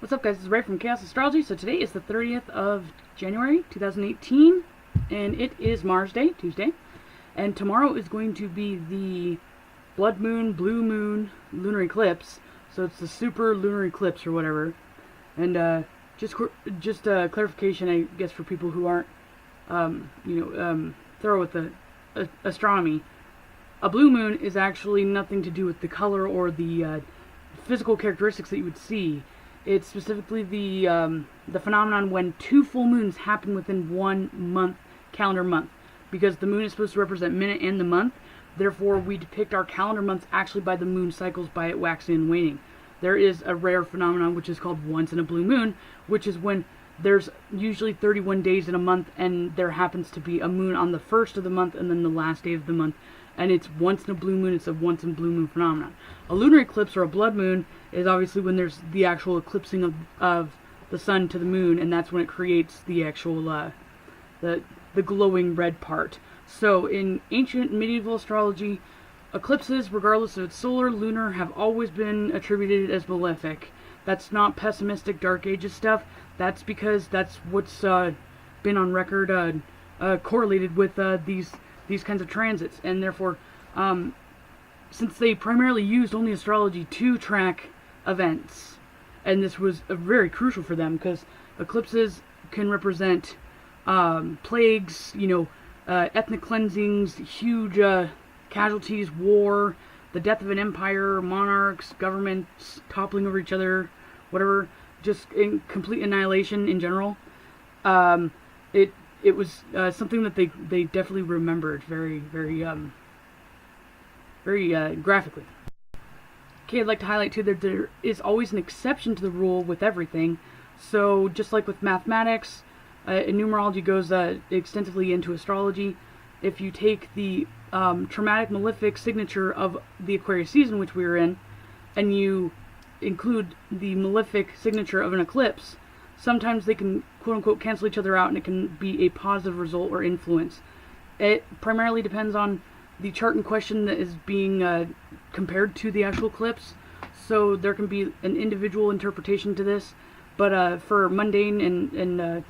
What's up, guys? This is Ray from Chaos Astrology. So today is the 30th of January 2018, and it is Mars Day, Tuesday. And tomorrow is going to be the blood moon, blue moon, lunar eclipse. So it's the super lunar eclipse or whatever. And just clarification, I guess, for people who aren't, thorough with the astronomy. A blue moon is actually nothing to do with the color or the physical characteristics that you would see. It's specifically the phenomenon when two full moons happen within 1 month, calendar month. Because the moon is supposed to represent minute and the month, therefore we depict our calendar months actually by the moon cycles, by it waxing and waning. There is a rare phenomenon which is called once in a blue moon, which is when there's usually 31 days in a month and there happens to be a moon on the first of the month and then the last day of the month. And it's once in a blue moon. It's a once in a blue moon phenomenon. A lunar eclipse or a blood moon is obviously when there's the actual eclipsing of the sun to the moon, and that's when it creates the actual the glowing red part. So in ancient medieval astrology, eclipses, regardless of its solar, lunar, have always been attributed as malefic. That's not pessimistic Dark Ages stuff. That's because that's what's been on record correlated with these kinds of transits, and therefore, since they primarily used only astrology to track events, and this was very crucial for them, because eclipses can represent plagues, ethnic cleansings, huge casualties, war, the death of an empire, monarchs, governments toppling over each other, whatever, just in complete annihilation in general. It was something that they definitely remembered very graphically. Okay, I'd like to highlight too that there is always an exception to the rule with everything. So just like with mathematics, numerology goes extensively into astrology. If you take the traumatic malefic signature of the Aquarius season, which we were in, and you include the malefic signature of an eclipse, sometimes they can quote-unquote cancel each other out, and it can be a positive result or influence. It primarily depends on the chart in question that is being compared to the actual eclipse. So there can be an individual interpretation to this, but for mundane and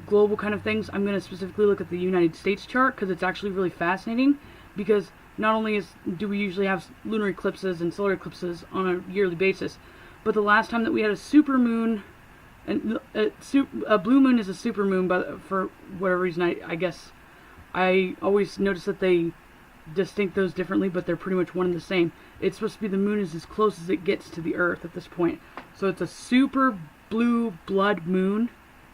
global kind of things, I'm going to specifically look at the United States chart, because it's actually really fascinating, because not only do we usually have lunar eclipses and solar eclipses on a yearly basis, but the last time that we had a super moon, and a blue moon is a super moon, but for whatever reason, I guess I always notice that they distinct those differently, but they're pretty much one and the same. It's supposed to be the moon is as close as it gets to the Earth at this point. So it's a super blue blood moon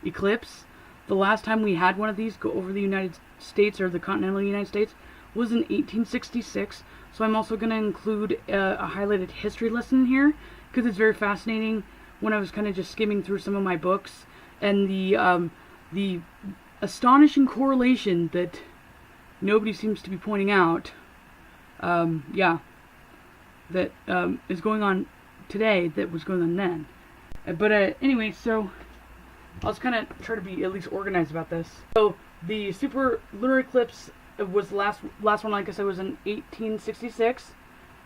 eclipse. The last time we had one of these go over the United States, or the continental United States, was in 1866. So I'm also going to include a highlighted history lesson here, because it's very fascinating. When I was kind of just skimming through some of my books, and the astonishing correlation that nobody seems to be pointing out, that is going on today that was going on then. But anyway, so I'll just kind of try to be at least organized about this. So the super lunar eclipse was the last one, like I said, was in 1866.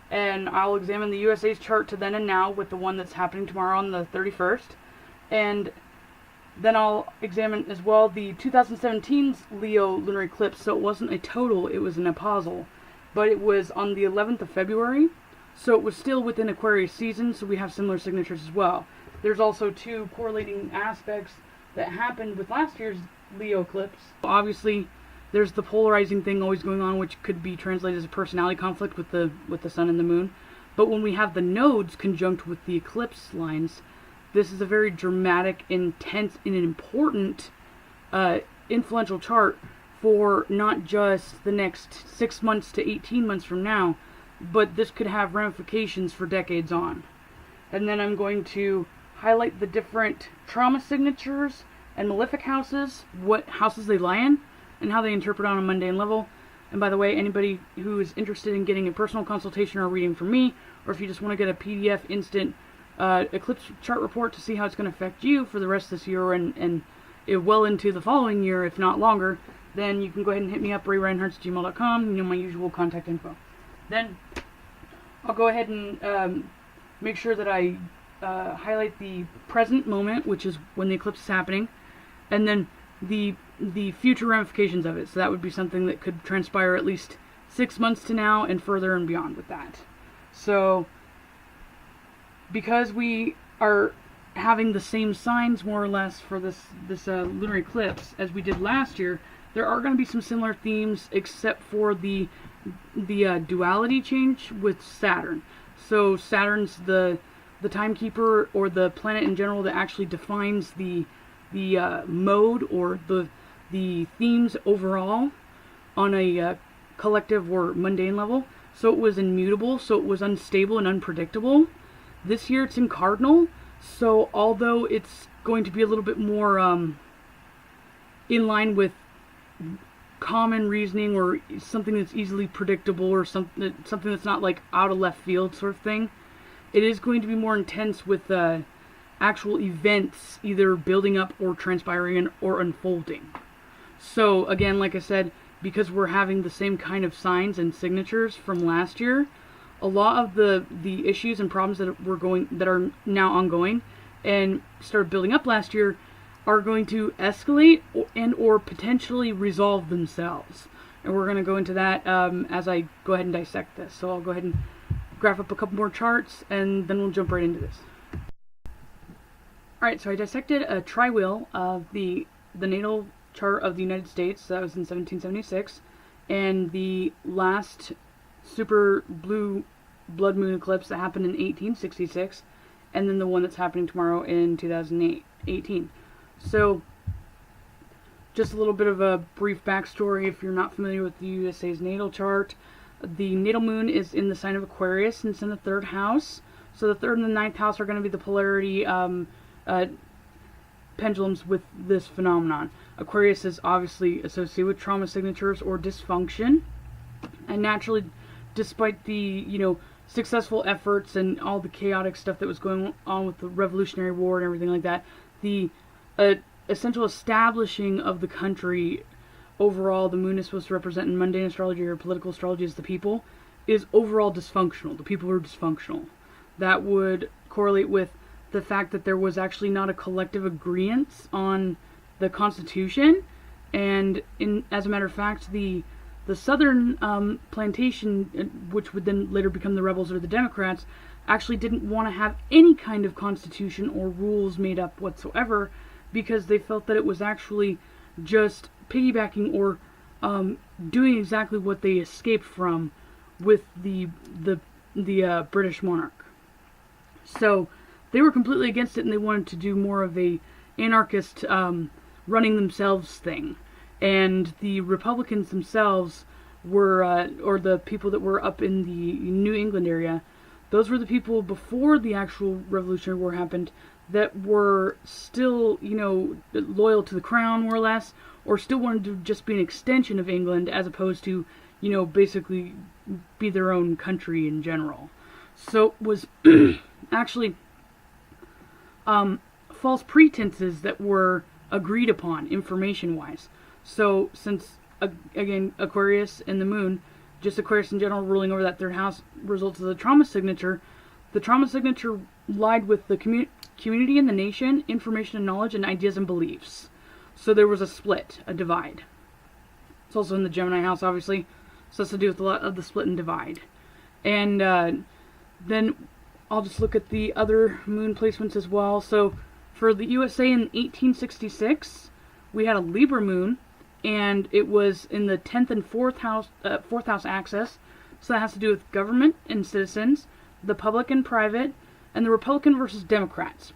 And I'll examine the USA's chart to then and now with the one that's happening tomorrow on the 31st. And then I'll examine as well the 2017's Leo lunar eclipse. So it wasn't a total, it was an apostle. But it was on the 11th of February. So it was still within Aquarius season, so we have similar signatures as well. There's also two correlating aspects that happened with last year's Leo eclipse. Obviously, there's the polarizing thing always going on, which could be translated as a personality conflict with the sun and the moon. But when we have the nodes conjunct with the eclipse lines, this is a very dramatic, intense, and important, influential chart for not just the next 6 months to 18 months from now, but this could have ramifications for decades on. And then I'm going to highlight the different trauma signatures and malefic houses, what houses they lie in, and how they interpret on a mundane level. And by the way, anybody who is interested in getting a personal consultation or reading from me, or if you just want to get a PDF instant eclipse chart report to see how it's going to affect you for the rest of this year and well into the following year, if not longer, then you can go ahead and hit me up, rayreinharts@gmail.com, my usual contact info. Then I'll go ahead and make sure that I highlight the present moment, which is when the eclipse is happening, and then the future ramifications of it. So that would be something that could transpire at least 6 months to now and further and beyond with that. So because we are having the same signs more or less for this lunar eclipse as we did last year, there are going to be some similar themes, except for the duality change with Saturn. So Saturn's the timekeeper, or the planet in general that actually defines the mode or the themes overall on a collective or mundane level. So it was immutable, so it was unstable and unpredictable. This year it's in cardinal, so although it's going to be a little bit more in line with common reasoning, or something that's easily predictable, or something that's not like out of left field sort of thing, it is going to be more intense with actual events either building up or transpiring or unfolding. So again, like I said, because we're having the same kind of signs and signatures from last year, a lot of the issues and problems that are now ongoing and started building up last year are going to escalate or potentially resolve themselves. And we're going to go into that as I go ahead and dissect this. So I'll go ahead and graph up a couple more charts, and then we'll jump right into this. Alright, so I dissected a tri-wheel of the natal chart of the United States. That was in 1776, and the last super blue blood moon eclipse that happened in 1866, and then the one that's happening tomorrow in 2018. So just a little bit of a brief backstory if you're not familiar with the USA's natal chart. The natal moon is in the sign of Aquarius, and it's in the 3rd house. So the 3rd and the 9th house are going to be the polarity pendulums with this phenomenon. Aquarius is obviously associated with trauma signatures or dysfunction, and naturally, despite the successful efforts and all the chaotic stuff that was going on with the Revolutionary War and everything like that, the essential establishing of the country overall, the moon is supposed to represent in mundane astrology or political astrology as the people, is overall dysfunctional. The people are dysfunctional. That would correlate with the fact that there was actually not a collective agreement on the Constitution, and as a matter of fact, the Southern plantation, which would then later become the rebels or the Democrats, actually didn't want to have any kind of constitution or rules made up whatsoever, because they felt that it was actually just piggybacking or doing exactly what they escaped from with the British monarch. So they were completely against it, and they wanted to do more of a anarchist running themselves thing. And the Republicans themselves were, or the people that were up in the New England area, those were the people before the actual Revolutionary War happened that were still, loyal to the crown, more or less, or still wanted to just be an extension of England as opposed to, basically be their own country in general. So it was actually false pretenses that were agreed upon information-wise. So since, again, Aquarius and the moon, just Aquarius in general ruling over that 3rd house, results of the trauma signature lied with the community and the nation, information and knowledge, and ideas and beliefs. So there was a split, a divide. It's also in the Gemini house, obviously, so it's to do with a lot of the split and divide. And then I'll just look at the other moon placements as well. So for the USA in 1866, we had a Libra moon, and it was in the 10th and 4th house axis. So that has to do with government and citizens, the public and private, and the Republican versus Democrats.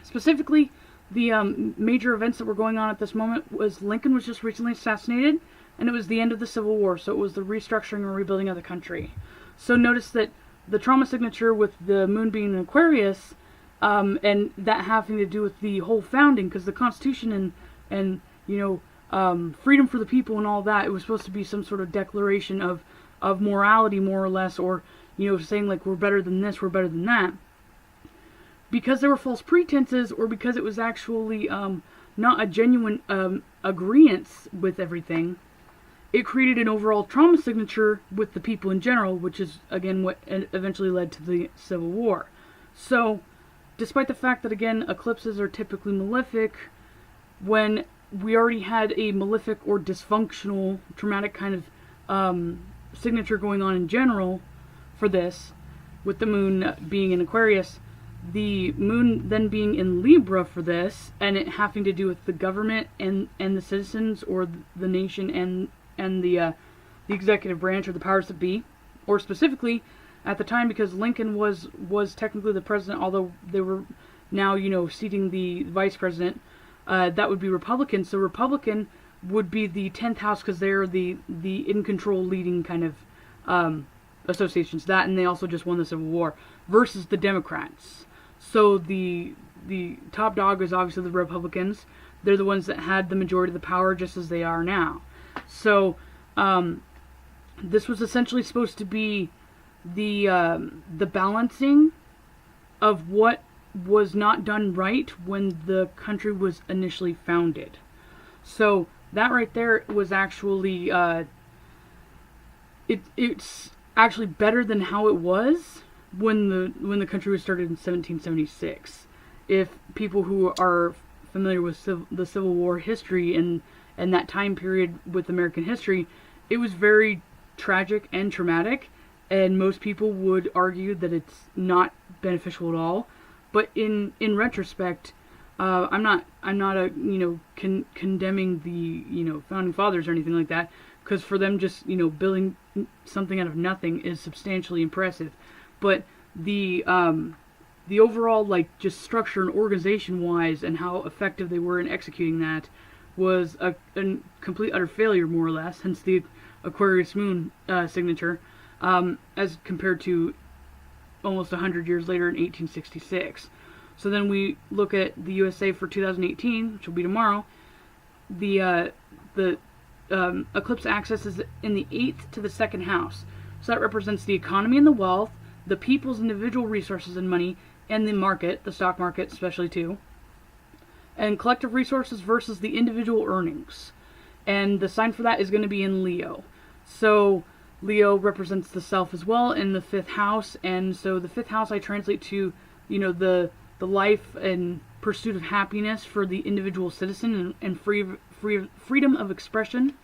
Specifically, the major events that were going on at this moment was Lincoln was just recently assassinated, and it was the end of the Civil War, so it was the restructuring and rebuilding of the country. So notice that the trauma signature with the moon being in Aquarius, and that having to do with the whole founding, because the Constitution and freedom for the people and all that, it was supposed to be some sort of declaration of morality, more or less, or saying like we're better than this, we're better than that. Because there were false pretenses, or because it was actually not a genuine agreement with everything, it created an overall trauma signature with the people in general, which is, again, what eventually led to the Civil War. So, despite the fact that, again, eclipses are typically malefic, when we already had a malefic or dysfunctional, traumatic kind of signature going on in general for this, with the moon being in Aquarius, the moon then being in Libra for this, and it having to do with the government and the citizens, or the nation and the executive branch, or the powers that be, or specifically at the time, because Lincoln was technically the president, although they were now, seating the vice president, that would be Republican. So Republican would be the 10th house, because they're the in control leading kind of associations. That, and they also just won the Civil War, versus the Democrats. So the top dog is obviously the Republicans. They're the ones that had the majority of the power, just as they are now. So this was essentially supposed to be the balancing of what was not done right when the country was initially founded. So that right there was actually it's actually better than how it was when the country was started in 1776. If people who are familiar with the Civil War history and that time period with American history, it was very tragic and traumatic, and most people would argue that it's not beneficial at all. But in retrospect, I'm not condemning the founding fathers or anything like that, because for them just building something out of nothing is substantially impressive. But the overall just structure and organization wise, and how effective they were in executing that, was a complete utter failure, more or less. Hence the Aquarius moon signature, as compared to almost 100 years later in 1866. So then we look at the USA for 2018, which will be tomorrow. The eclipse axis is in the 8th to the 2nd house. So that represents the economy and the wealth, the people's individual resources and money, and the market, the stock market especially too. And collective resources versus the individual earnings. And the sign for that is going to be in Leo. So Leo represents the self as well in the 5th house, and so the 5th house I translate to, the life and pursuit of happiness for the individual citizen, and freedom of expression,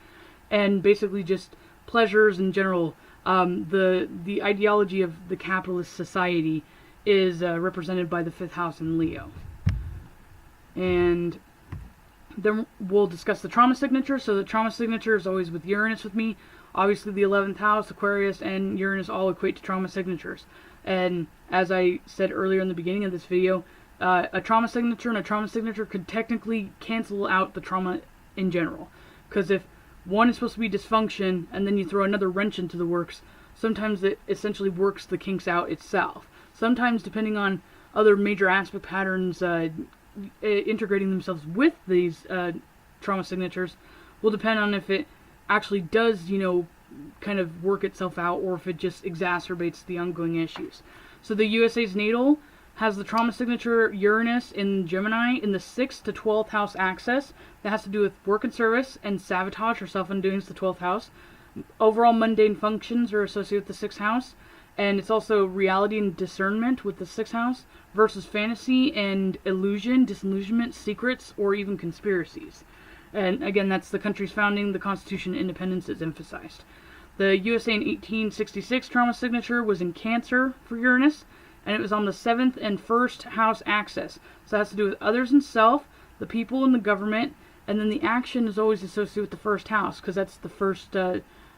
and basically just pleasures in general. The ideology of the capitalist society is represented by the 5th house in Leo. And then we'll discuss the trauma signature. So the trauma signature is always with Uranus with me. Obviously the 11th house, Aquarius, and Uranus all equate to trauma signatures. And as I said earlier in the beginning of this video, a trauma signature and a trauma signature could technically cancel out the trauma in general. Because if one is supposed to be dysfunction, and then you throw another wrench into the works, sometimes it essentially works the kinks out itself. Sometimes, depending on other major aspect patterns integrating themselves with these trauma signatures, will depend on if it actually does, kind of work itself out, or if it just exacerbates the ongoing issues. So the USA's natal has the trauma signature Uranus in Gemini in the 6th to 12th house axis. That has to do with work and service, and sabotage or self-undoing is the 12th house. Overall mundane functions are associated with the 6th house, and it's also reality and discernment with the 6th house, versus fantasy and illusion, disillusionment, secrets, or even conspiracies. And again, that's the country's founding, the Constitution, independence is emphasized. The USA in 1866 trauma signature was in Cancer for Uranus, and it was on the 7th and 1st house axis. So that has to do with others and self, the people and the government, and then the action is always associated with the 1st house, because that's the first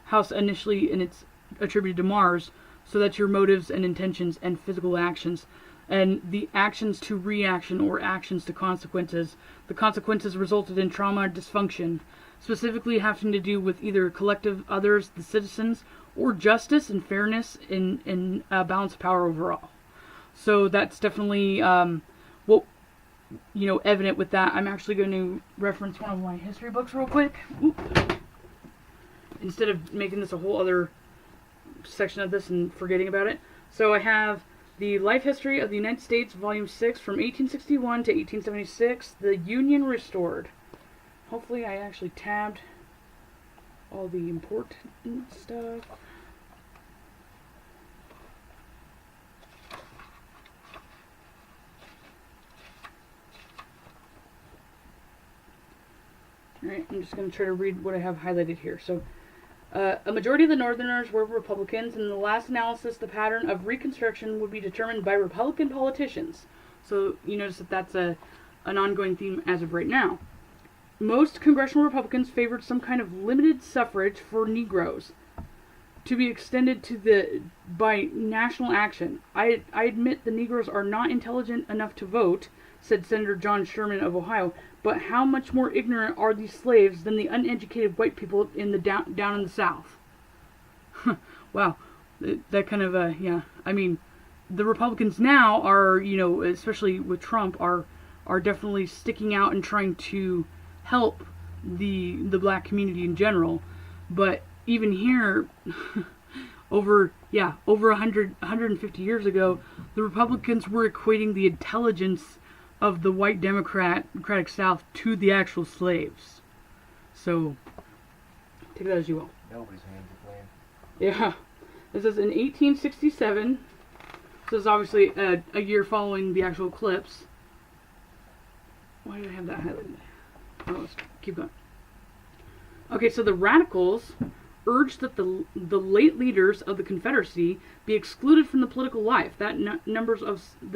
house initially, and it's attributed to Mars. So that's your motives and intentions and physical actions. And the actions to reaction, or actions to consequences. The consequences resulted in trauma or dysfunction, specifically having to do with either collective others, the citizens, or justice and fairness in balance of power overall. So that's definitely evident with that. I'm actually going to reference one of my history books real quick. Instead of making this a whole other section of this and forgetting about it. So I have the Life History of the United States, Volume 6, from 1861 to 1876, The Union Restored. Hopefully I actually tabbed all the important stuff. Alright, I'm just going to try to read what I have highlighted here. So, a majority of the Northerners were Republicans, and in the last analysis, the pattern of Reconstruction would be determined by Republican politicians. So, you notice that that's an ongoing theme as of right now. Most congressional Republicans favored some kind of limited suffrage for Negroes to be extended by national action. I admit the Negroes are not intelligent enough to vote, said Senator John Sherman of Ohio, but how much more ignorant are these slaves than the uneducated white people in the down in the South? Wow, that kind of yeah. I mean, the Republicans now are, especially with Trump, are definitely sticking out and trying to help the black community in general. But even here, over 150 years ago, the Republicans were equating the intelligence of the white democratic South to the actual slaves. So, take that as you will. Nobody's hands are playing. Yeah. This is in 1867. This is obviously a year following the actual eclipse. Why did I have that highlighted? Oh, let's keep going. Okay, so the radicals urged that the late leaders of the Confederacy be excluded from the political life, that the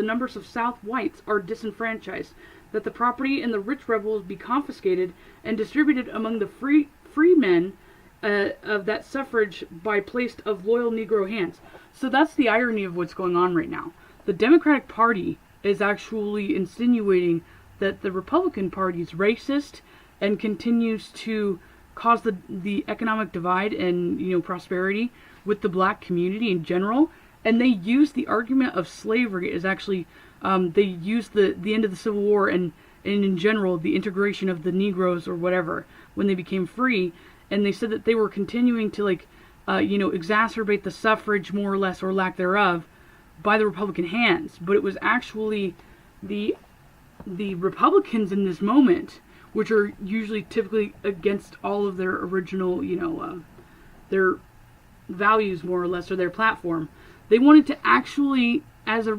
numbers of South whites are disenfranchised, that the property and the rich rebels be confiscated and distributed among the free men of that suffrage by placed of loyal Negro hands. So that's the irony of what's going on right now. The Democratic Party is actually insinuating that the Republican Party is racist and continues to cause the economic divide and prosperity with the black community in general, and they use the argument of slavery as actually they use the end of the Civil War and in general the integration of the Negroes or whatever when they became free, and they said that they were continuing to exacerbate the suffrage more or less or lack thereof by the Republican hands, but it was actually the Republicans in this moment, which are usually typically against all of their original, their values more or less, or their platform. They wanted to actually, as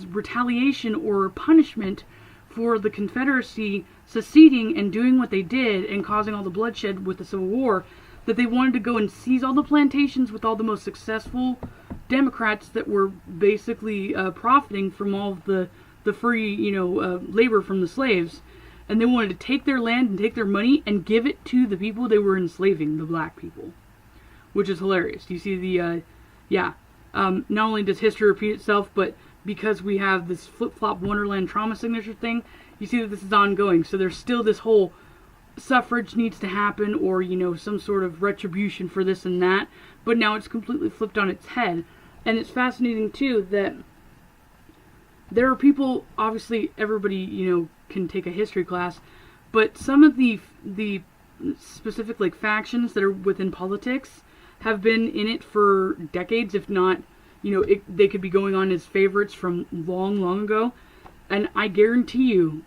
retaliation or punishment for the Confederacy seceding and doing what they did and causing all the bloodshed with the Civil War, that they wanted to go and seize all the plantations with all the most successful Democrats that were basically profiting from all of the free, labor from the slaves. And they wanted to take their land and take their money and give it to the people they were enslaving, the black people. Which is hilarious. You see not only does history repeat itself, but because we have this flip-flop Wonderland trauma signature thing, you see that this is ongoing. So there's still this whole suffrage needs to happen, or, some sort of retribution for this and that. But now it's completely flipped on its head. And it's fascinating, too, that there are people, obviously everybody, can take a history class, but some of the specific factions that are within politics have been in it for decades, if not, they could be going on as favorites from long ago. And I guarantee you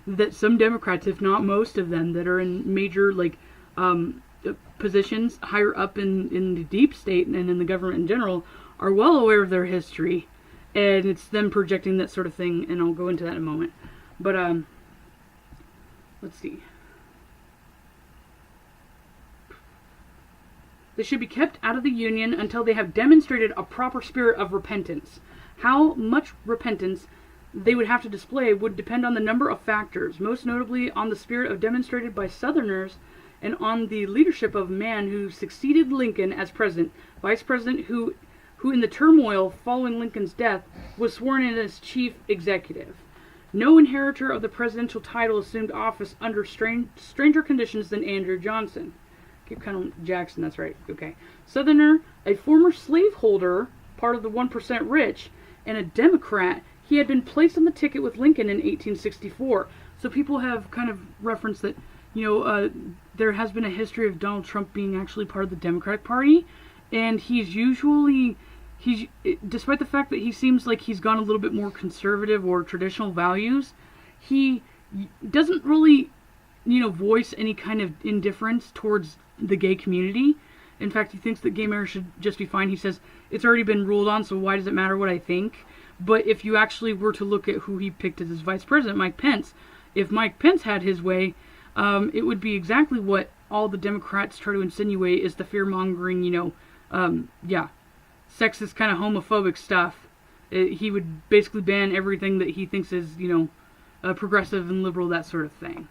that some Democrats, if not most of them, that are in major positions higher up in the deep state and in the government in general, are well aware of their history, and it's them projecting that sort of thing, and I'll go into that in a moment. But, let's see. They should be kept out of the Union until they have demonstrated a proper spirit of repentance. How much repentance they would have to display would depend on the number of factors, most notably on the spirit of demonstrated by Southerners and on the leadership of a man who succeeded Lincoln as president, vice president who in the turmoil following Lincoln's death was sworn in as chief executive. No inheritor of the presidential title assumed office under stranger conditions than Andrew Johnson. Jackson, that's right. Okay. Southerner, a former slaveholder, part of the 1% rich, and a Democrat, he had been placed on the ticket with Lincoln in 1864. So people have kind of referenced that, there has been a history of Donald Trump being actually part of the Democratic Party, and despite the fact that he seems like he's gone a little bit more conservative or traditional values, he doesn't really, voice any kind of indifference towards the gay community. In fact, he thinks that gay marriage should just be fine. He says, it's already been ruled on, so why does it matter what I think? But if you actually were to look at who he picked as his vice president, Mike Pence, if Mike Pence had his way, it would be exactly what all the Democrats try to insinuate is the fear-mongering, sexist kind of homophobic stuff. He would basically ban everything that he thinks is, progressive and liberal, that sort of thing.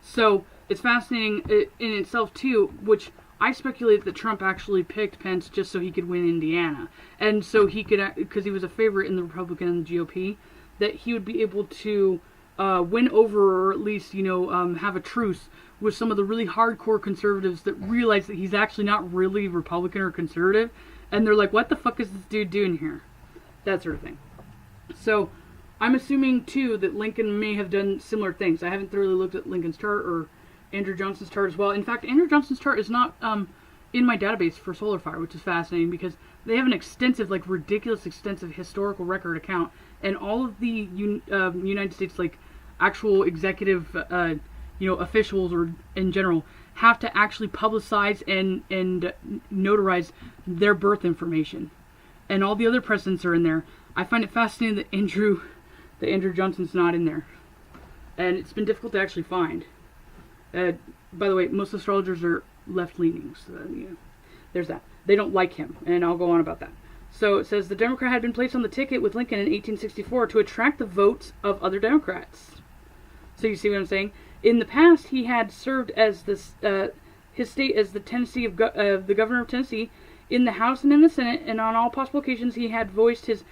So it's fascinating in itself too, which I speculate that Trump actually picked Pence just so he could win Indiana, and so he could, because he was a favorite in the Republican and the GOP, that he would be able to win over, or at least have a truce with some of the really hardcore conservatives that realize that he's actually not really Republican or conservative, and they're like, what the fuck is this dude doing here? That sort of thing. So I'm assuming too that Lincoln may have done similar things. I haven't thoroughly looked at Lincoln's chart or Andrew Johnson's chart as well. In fact, Andrew Johnson's chart is not in my database for Solar Fire, which is fascinating because they have an extensive, like ridiculous extensive historical record account, and all of the United States, like actual executive, officials or in general, have to actually publicize and notarize their birth information, and all the other presidents are in there. I find it fascinating that Andrew Johnson's not in there, and it's been difficult to actually find. By the way, most astrologers are left-leaning, so there's that. They don't like him, and I'll go on about that. So it says the Democrat had been placed on the ticket with Lincoln in 1864 to attract the votes of other Democrats. So you see what I'm saying? In the past, he had served as his state as the governor of Tennessee in the House and in the Senate, and on all possible occasions he had voiced his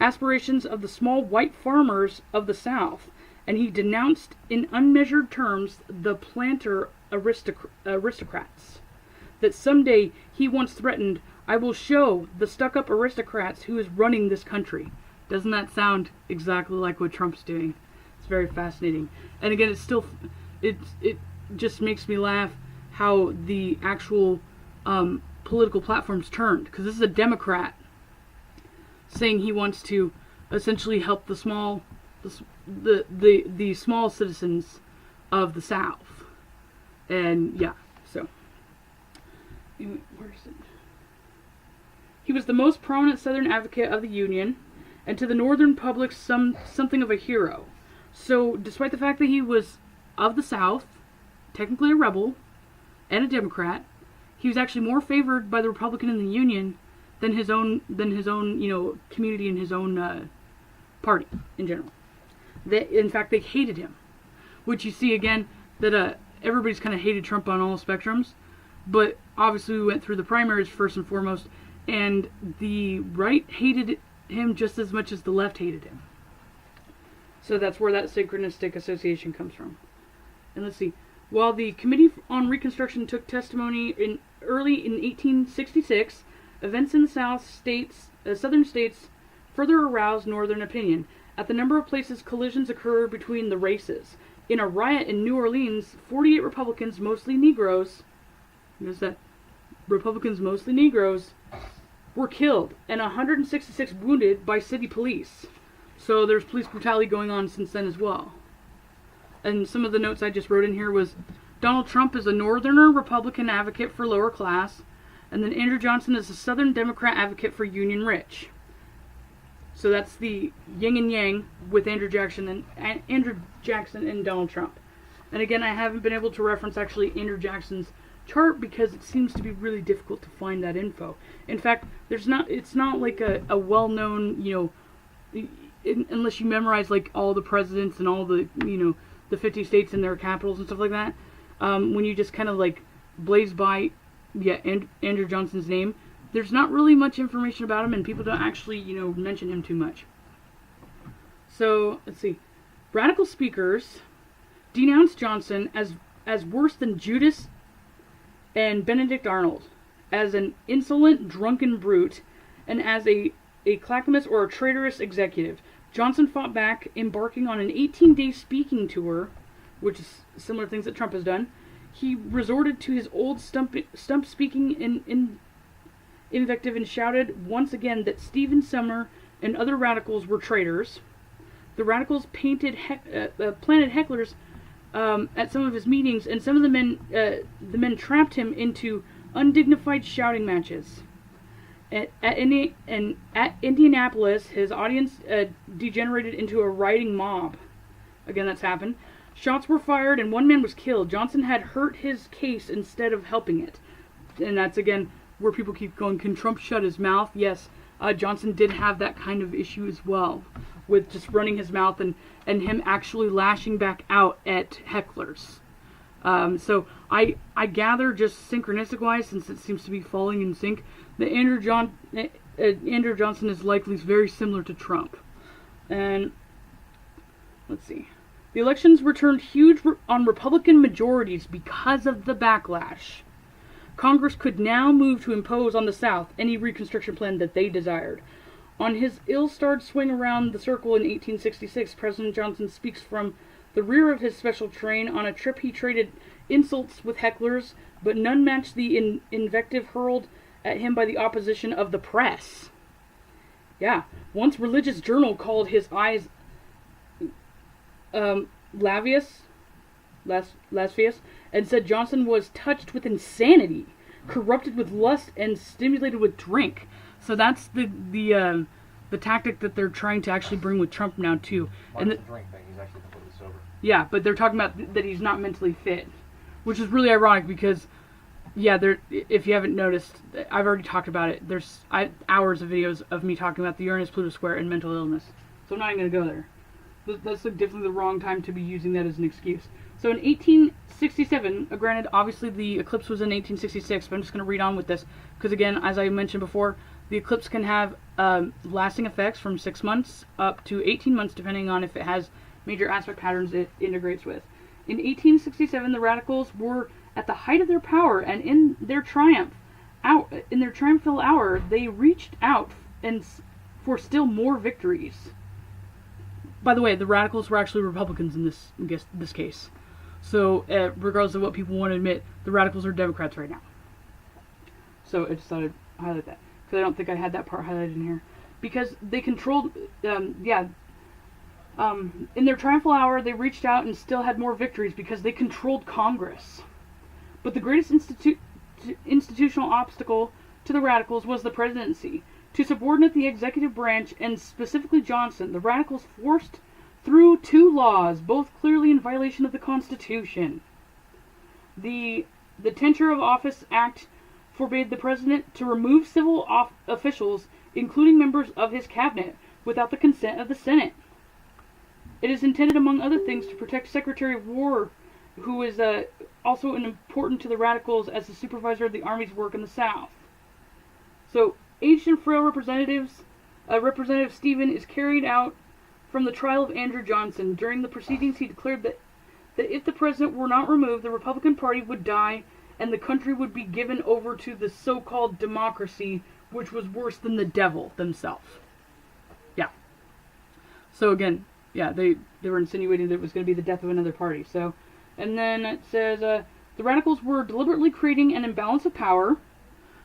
aspirations of the small white farmers of the South, and he denounced in unmeasured terms the planter aristocrats. That someday, he once threatened, I will show the stuck-up aristocrats who is running this country. Doesn't that sound exactly like what Trump's doing? It's very fascinating. And again, it just makes me laugh how the actual political platforms turned, because this is a Democrat saying he wants to essentially help the small citizens of the South. And yeah, so where is it? He was the most prominent Southern advocate of the Union, and to the Northern public something of a hero. So despite the fact that he was of the South, technically a rebel, and a Democrat, he was actually more favored by the Republican in the Union than his own community and his own party in general. In fact, they hated him, which you see again that everybody's kind of hated Trump on all spectrums, but obviously we went through the primaries first and foremost, and the right hated him just as much as the left hated him. So that's where that synchronistic association comes from. And let's see. While the Committee on Reconstruction took testimony early in 1866, events in the southern states further aroused northern opinion. At the number of places collisions occurred between the races. In a riot in New Orleans, 48 Republicans, mostly Negroes, notice that, Republicans, mostly Negroes, were killed, and 166 wounded by city police. So there's police brutality going on since then as well. And some of the notes I just wrote in here was, Donald Trump is a Northerner Republican advocate for lower class, and then Andrew Johnson is a Southern Democrat advocate for union rich. So that's the yin and yang with Andrew Jackson and Donald Trump. And again, I haven't been able to reference actually Andrew Jackson's chart because it seems to be really difficult to find that info. In fact, it's not like a well-known, unless you memorize like all the presidents and all the, the 50 states and their capitals and stuff like that. When you just kind of like blaze by, Andrew Johnson's name, there's not really much information about him, and people don't actually, mention him too much. So, let's see. Radical speakers denounced Johnson as worse than Judas and Benedict Arnold, as an insolent, drunken brute, and as a clackamous or a traitorous executive. Johnson fought back, embarking on an 18-day speaking tour, which is similar things that Trump has done. He resorted to his old stump speaking in invective and shouted once again that Stephen Sumner and other radicals were traitors. The radicals planted hecklers at some of his meetings, and some of the men trapped him into undignified shouting matches. At Indianapolis, his audience degenerated into a rioting mob. Again, that's happened. Shots were fired and one man was killed. Johnson had hurt his case instead of helping it. And that's, again, where people keep going, can Trump shut his mouth? Yes, Johnson did have that kind of issue as well, with just running his mouth and him actually lashing back out at hecklers. So I gather, just synchronistic-wise, since it seems to be falling in sync, that Andrew Johnson is likely very similar to Trump. And let's see. The elections returned huge on Republican majorities because of the backlash. Congress could now move to impose on the South any Reconstruction plan that they desired. On his ill-starred swing around the circle in 1866, President Johnson speaks from the rear of his special train. On a trip he traded insults with hecklers, but none matched the invective hurled at him by the opposition of the press. Yeah, once religious journal called his eyes lascivious, and said Johnson was touched with insanity, corrupted with lust, and stimulated with drink. So that's the tactic that they're trying to actually bring with Trump now too. And drink thing, he's actually completely sober. Yeah, but they're talking about that he's not mentally fit, which is really ironic because, yeah, if you haven't noticed, I've already talked about it. There's hours of videos of me talking about the Uranus-Pluto square and mental illness. So I'm not even going to go there. That's definitely the wrong time to be using that as an excuse. So in 1867, granted, obviously the eclipse was in 1866, but I'm just going to read on with this, because again, as I mentioned before, the eclipse can have lasting effects from 6 months up to 18 months, depending on if it has major aspect patterns it integrates with. In 1867, the radicals were at the height of their power, and in their triumphal hour, they reached out for still more victories. By the way, the radicals were actually Republicans in this case. So, regardless of what people want to admit, the radicals are Democrats right now. So, I just thought I'd highlight that. Because I don't think I had that part highlighted in here. Because they controlled, in their triumphal hour, they reached out and still had more victories because they controlled Congress. But the greatest institutional obstacle to the radicals was the presidency. To subordinate the executive branch, and specifically Johnson, the radicals forced through 2 laws, both clearly in violation of the Constitution. The Tenure of Office Act forbade the president to remove civil officials, including members of his cabinet, without the consent of the Senate. It is intended, among other things, to protect Secretary of War, who is also important to the radicals as the supervisor of the Army's work in the South. So, aged and frail Representative Stephen is carried out from the trial of Andrew Johnson. During the proceedings, he declared that if the president were not removed, the Republican Party would die, and the country would be given over to the so-called democracy, which was worse than the devil themselves. Yeah. So again, yeah, they were insinuating that it was going to be the death of another party. So, and then it says, the radicals were deliberately creating an imbalance of power.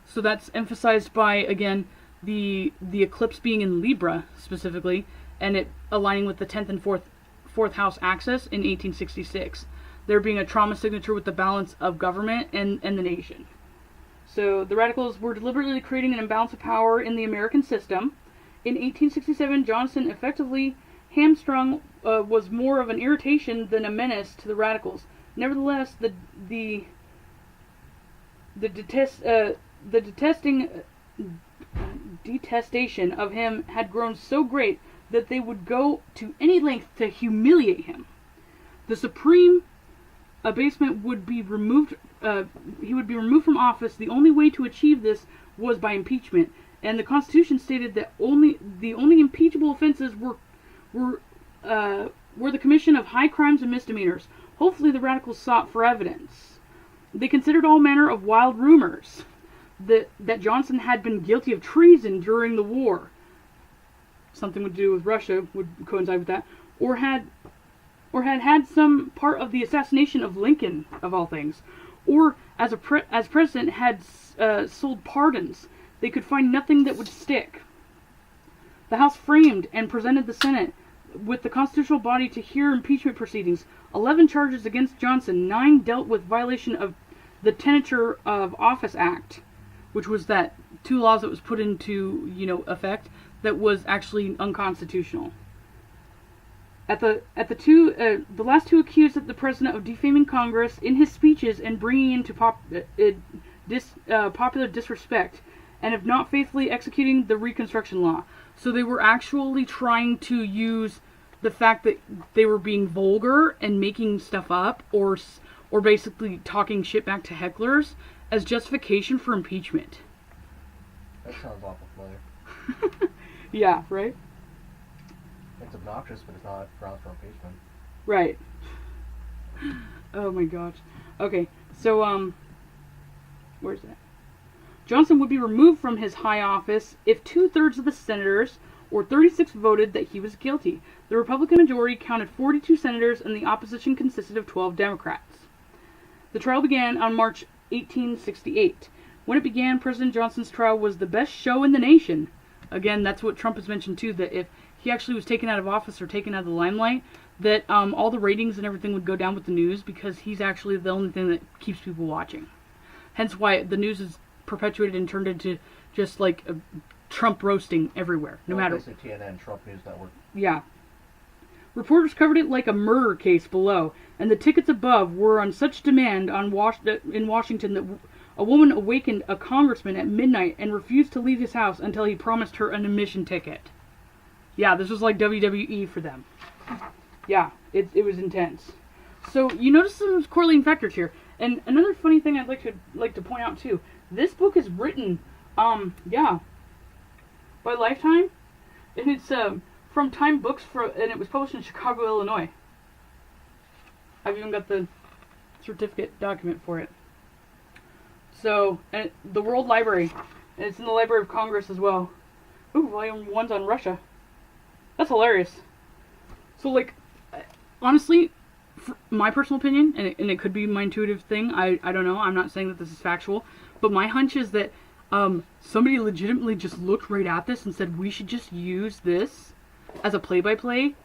So that's emphasized by, again, the eclipse being in Libra, specifically, and it aligning with the 10th and 4th house axis in 1866. There being a trauma signature with the balance of government and the nation. So the radicals were deliberately creating an imbalance of power in the American system. In 1867, Johnson, effectively hamstrung, was more of an irritation than a menace to the radicals. Nevertheless, the detestation of him had grown so great that they would go to any length to humiliate him. The supreme abasement would be removed. He would be removed from office. The only way to achieve this was by impeachment, and the Constitution stated that the only impeachable offenses were the commission of high crimes and misdemeanors. Hopefully, the radicals sought for evidence. They considered all manner of wild rumors that Johnson had been guilty of treason during the war. Something would do with Russia would coincide with that, or had some part of the assassination of Lincoln, of all things, or as president had sold pardons. They could find nothing that would stick. The House framed and presented the Senate with the constitutional body to hear impeachment proceedings. 11 charges against Johnson, 9 dealt with violation of the Tenure of Office Act, which was that 2 laws that was put into, effect that was actually unconstitutional. The last two accused the president of defaming Congress in his speeches and bringing into popular disrespect, and of not faithfully executing the Reconstruction Law. So they were actually trying to use the fact that they were being vulgar and making stuff up, or basically talking shit back to hecklers, as justification for impeachment. That sounds awful familiar. Yeah, right? It's obnoxious, but it's not grounds for impeachment. Right. Oh my gosh. Okay, so, where's that? Johnson would be removed from his high office if 2/3 of the senators, or 36, voted that he was guilty. The Republican majority counted 42 senators, and the opposition consisted of 12 Democrats. The trial began on March 1868. When it began, President Johnson's trial was the best show in the nation. Again, that's what Trump has mentioned too, that if he actually was taken out of office or taken out of the limelight, that all the ratings and everything would go down with the news, because he's actually the only thing that keeps people watching. Hence why the news is perpetuated and turned into just like a Trump roasting everywhere, no matter. Basically TNN, Trump News Network. Yeah. Reporters covered it like a murder case below, and the tickets above were on such demand in Washington that a woman awakened a congressman at midnight and refused to leave his house until he promised her an admission ticket. Yeah, this was like WWE for them. Yeah, it was intense. So you notice some correlating factors here. And another funny thing I'd like to point out too. This book is written, by Lifetime, and it's from Time Books, and it was published in Chicago, Illinois. I've even got the certificate document for it. So, and the World Library, and it's in the Library of Congress as well. Ooh, volume 1's on Russia. That's hilarious. So, like, honestly, my personal opinion, and it could be my intuitive thing, I don't know, I'm not saying that this is factual, but my hunch is that somebody legitimately just looked right at this and said, we should just use this as a play-by-play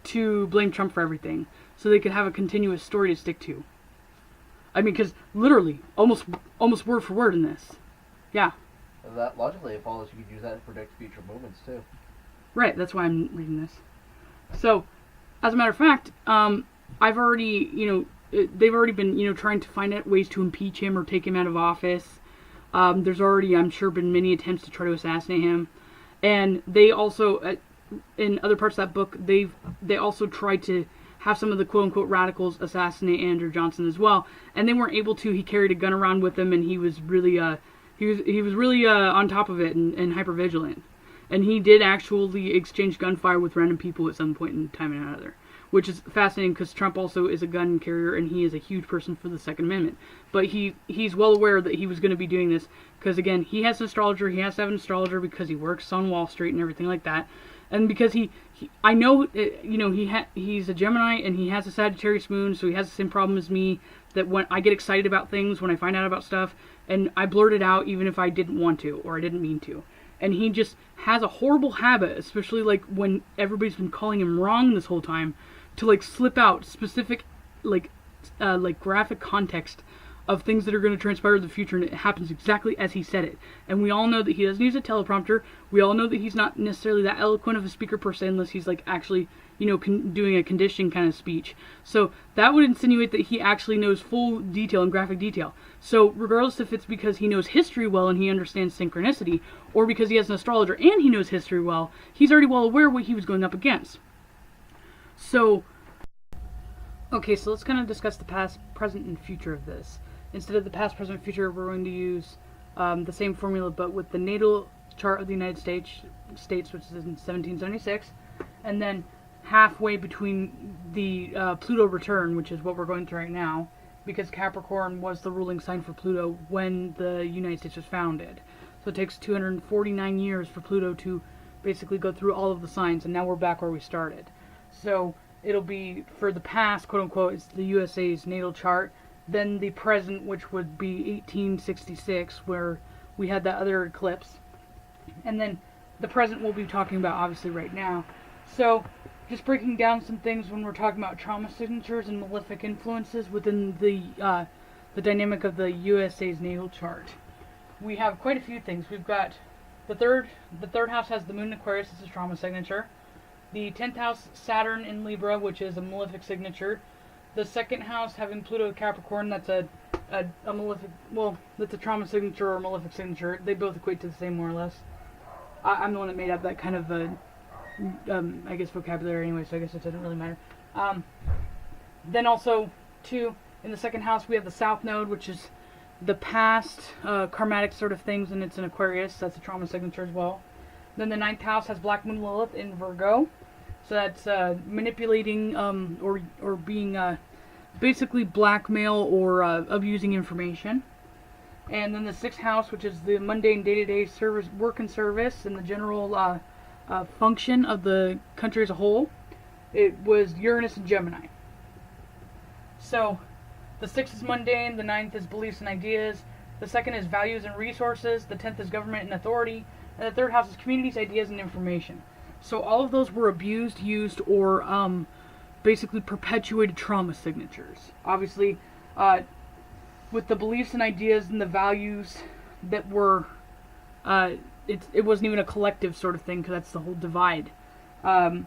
to blame Trump for everything, so they could have a continuous story to stick to. I mean, because literally, almost word for word in this. Yeah. That logically it follows you could use that to predict future movements too. Right, that's why I'm reading this. So, as a matter of fact, I've already, they've already been, trying to find out ways to impeach him or take him out of office. There's already, I'm sure, been many attempts to try to assassinate him. And they also, in other parts of that book, they also tried to have some of the quote-unquote radicals assassinate Andrew Johnson as well. And they weren't able to. He carried a gun around with him, and he was really, on top of it and hyper-vigilant. And he did actually exchange gunfire with random people at some point in time and another. Which is fascinating, because Trump also is a gun carrier, and he is a huge person for the Second Amendment. But he's well aware that he was going to be doing this, because again, he has an astrologer, he has to have an astrologer because he works on Wall Street and everything like that. And because I know, he's a Gemini, and he has a Sagittarius moon, so he has the same problem as me, that when I get excited about things, when I find out about stuff, and I blurt it out even if I didn't want to, or I didn't mean to. And he just has a horrible habit, especially like when everybody's been calling him wrong this whole time, to like slip out specific like graphic context of things that are going to transpire in the future, and it happens exactly as he said it. And we all know that he doesn't use a teleprompter. We all know that he's not necessarily that eloquent of a speaker per se, unless he's like actually, doing a conditioning kind of speech. So that would insinuate that he actually knows full detail and graphic detail. So regardless if it's because he knows history well and he understands synchronicity, or because he has an astrologer and he knows history well, he's already well aware what he was going up against. So, okay, so let's kind of discuss the past, present, and future of this. Instead of the past, present, future, we're going to use the same formula, but with the natal chart of the United States, which is in 1776, and then halfway between the Pluto return, which is what we're going through right now, because Capricorn was the ruling sign for Pluto when the United States was founded. So it takes 249 years for Pluto to basically go through all of the signs, and now we're back where we started. So it'll be, for the past, quote-unquote, it's the USA's natal chart. Then the present, which would be 1866, where we had that other eclipse. And then the present we'll be talking about, obviously, right now. So, just breaking down some things when we're talking about trauma signatures and malefic influences within the dynamic of the USA's natal chart. We have quite a few things. We've got the third house has the moon in Aquarius as a trauma signature. The 10th house, Saturn in Libra, which is a malefic signature. The second house having Pluto Capricorn, that's a malefic, well, that's a trauma signature or a malefic signature. They both equate to the same, more or less. I'm the one that made up that kind of, I guess, vocabulary anyway, so I guess it doesn't really matter. Then also, too, in the second house, we have the South Node, which is the past, karmatic sort of things, and it's an Aquarius. That's a trauma signature as well. Then the 9th house has Black Moon Lilith in Virgo. So that's manipulating or being basically blackmail or abusing information. And then the 6th house, which is the mundane day-to-day service, work and service, and the general function of the country as a whole, it was Uranus and Gemini. So the 6th is mundane, the 9th is beliefs and ideas, the 2nd is values and resources, the 10th is government and authority, and the 3rd house is communities, ideas, and information. So all of those were abused, used, or basically perpetuated trauma signatures. Obviously, with the beliefs and ideas and the values that were, it wasn't even a collective sort of thing, because that's the whole divide. The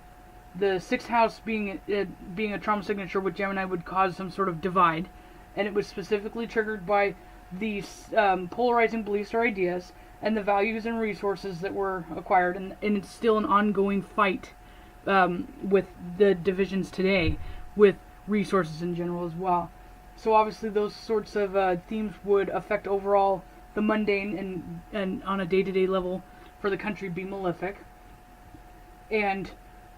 6th house being a trauma signature with Gemini would cause some sort of divide, and it was specifically triggered by these polarizing beliefs or ideas and the values and resources that were acquired, and it's still an ongoing fight with the divisions today with resources in general as well. So obviously those sorts of themes would affect overall the mundane and on a day-to-day level for the country be malefic. And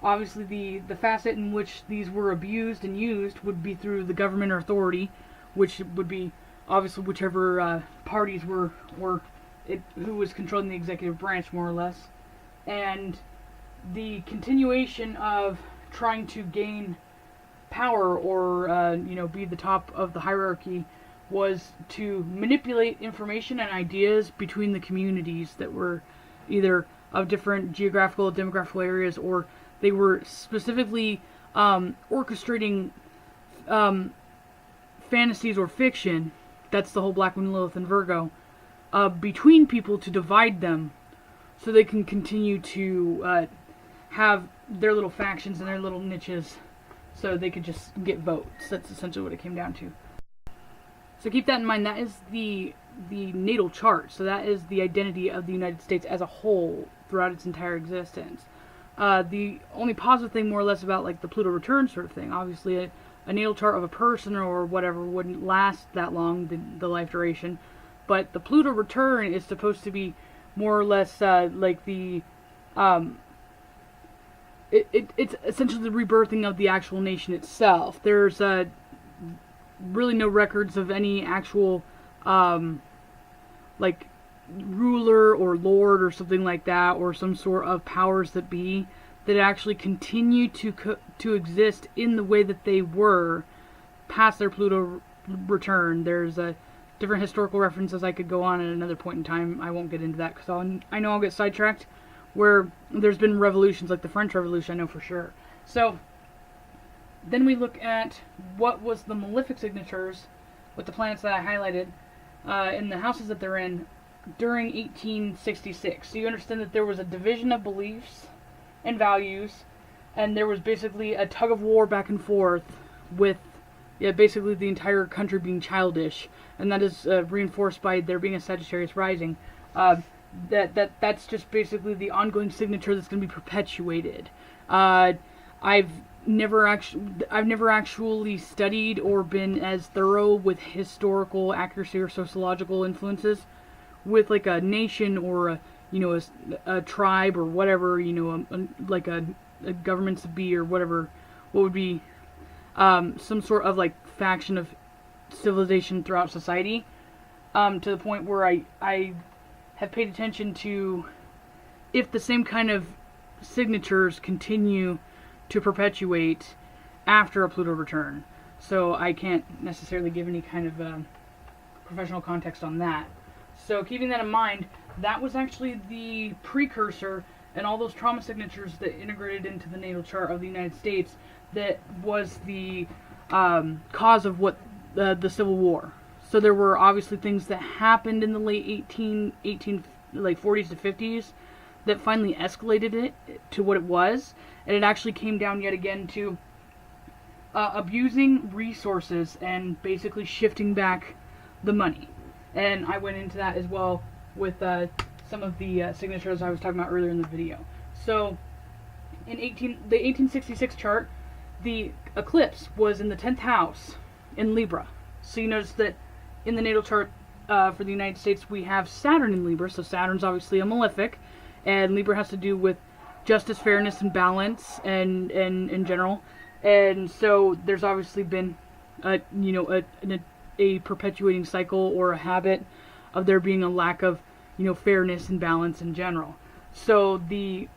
obviously the facet in which these were abused and used would be through the government or authority, which would be obviously whichever parties were who was controlling the executive branch, more or less. And the continuation of trying to gain power or be the top of the hierarchy was to manipulate information and ideas between the communities that were either of different geographical, demographical areas, or they were specifically orchestrating fantasies or fiction. That's the whole Black Moon Lilith and Virgo, between people to divide them so they can continue to have their little factions and their little niches so they could just get votes. That's essentially what it came down to. So keep that in mind. That is the natal chart. So that is the identity of the United States as a whole throughout its entire existence. The only positive thing, more or less, about like the Pluto return sort of thing, obviously a natal chart of a person or whatever wouldn't last that long, the life duration. But the Pluto return is supposed to be more or less like the it's essentially the rebirthing of the actual nation itself. There's really no records of any actual like ruler or lord or something like that, or some sort of powers that be that actually continue to exist in the way that they were past their Pluto return. There's different historical references I could go on at another point in time. I won't get into that because I know I'll get sidetracked, where there's been revolutions like the French Revolution, I know for sure. So then we look at what was the malefic signatures with the planets that I highlighted in the houses that they're in during 1866. So you understand that there was a division of beliefs and values, and there was basically a tug of war back and forth with basically the entire country being childish, and that is reinforced by there being a Sagittarius rising. That's just basically the ongoing signature that's going to be perpetuated. I've never actually studied or been as thorough with historical accuracy or sociological influences with like a nation or a tribe or whatever, like a government's to be or whatever, what would be some sort of like faction of civilization throughout society, to the point where I have paid attention to if the same kind of signatures continue to perpetuate after a Pluto return. So I can't necessarily give any kind of professional context on that. So keeping that in mind, that was actually the precursor and all those trauma signatures that integrated into the natal chart of the United States that was the cause of what the Civil War. So there were obviously things that happened in the late 40s to 50s that finally escalated it to what it was, and it actually came down yet again to abusing resources and basically shifting back the money. And I went into that as well with some of the signatures I was talking about earlier in the video. So, in the 1866 chart, the eclipse was in the 10th house in Libra. So you notice that in the natal chart for the United States, we have Saturn in Libra. So Saturn's obviously a malefic, and Libra has to do with justice, fairness, and balance, and in general. And so there's obviously been a perpetuating cycle or a habit of there being a lack of fairness and balance in general. So the